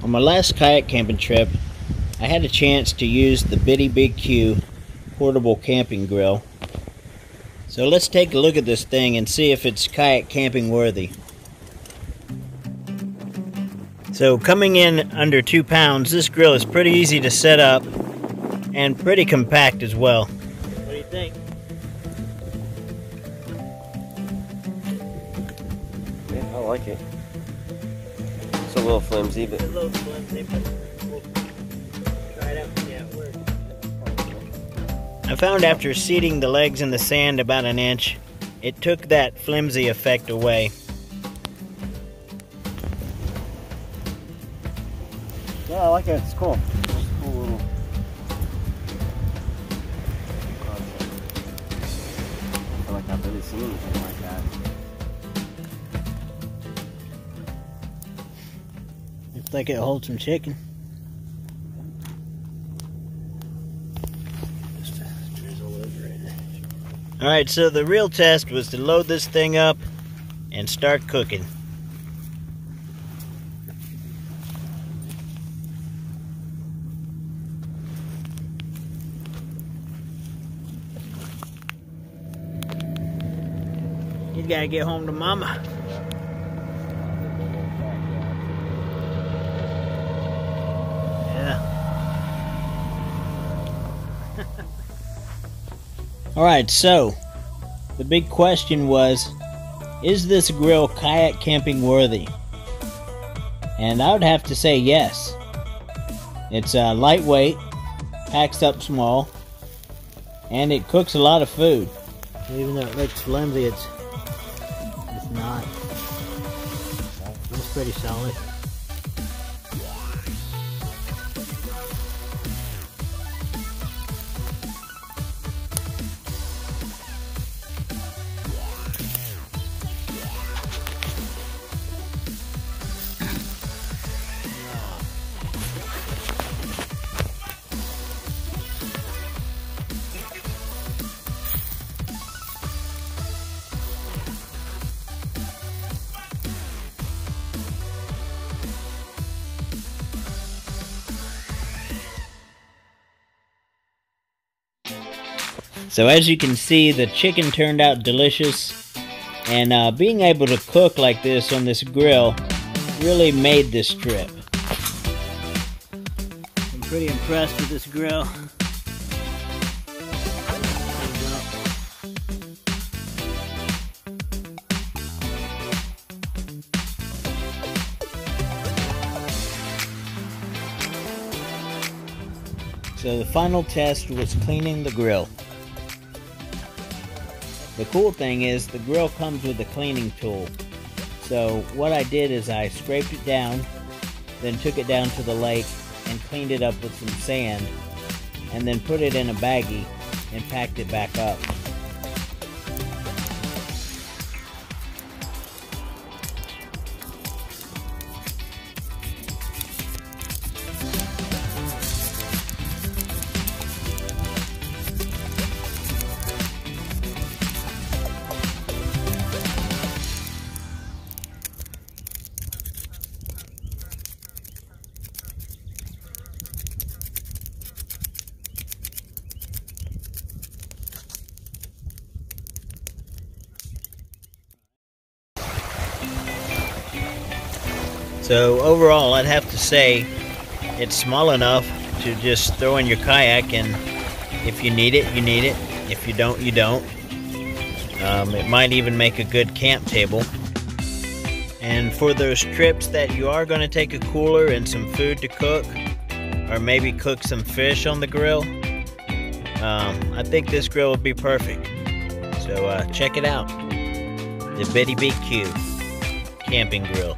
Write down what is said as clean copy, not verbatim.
On my last kayak camping trip, I had a chance to use the Bitty Big Q portable camping grill. So let's take a look at this thing and see if it's kayak camping worthy. So coming in under 2 pounds, this grill is pretty easy to set up and pretty compact as well. What do you think? Yeah, I like it. It's a little flimsy, but... It's a little flimsy, but we'll try it out and see how it works. I found after seating the legs in the sand about 1 inch, it took that flimsy effect away. Yeah, I like it. It's cool. It's a cool little concept. I feel like I've really seen anything like that. Looks like it holds some chicken. Just drizzle over it. Alright, so the real test was to load this thing up and start cooking. You gotta get home to mama. Yeah. Alright, so the big question was, is this grill kayak camping worthy? And I would have to say yes. It's lightweight, packs up small, and it cooks a lot of food. Even though it looks flimsy, it's not. It's pretty solid. So as you can see, the chicken turned out delicious, and being able to cook like this on this grill really made this trip. I'm pretty impressed with this grill. So the final test was cleaning the grill. The cool thing is the grill comes with a cleaning tool. So what I did is I scraped it down, then took it down to the lake and cleaned it up with some sand, and then put it in a baggie and packed it back up. So overall, I'd have to say it's small enough to just throw in your kayak, and if you need it, you need it. If you don't, you don't. It might even make a good camp table. And for those trips that you are going to take a cooler and some food to cook, or maybe cook some fish on the grill, I think this grill would be perfect. So check it out. The Bitty Big Q camping grill.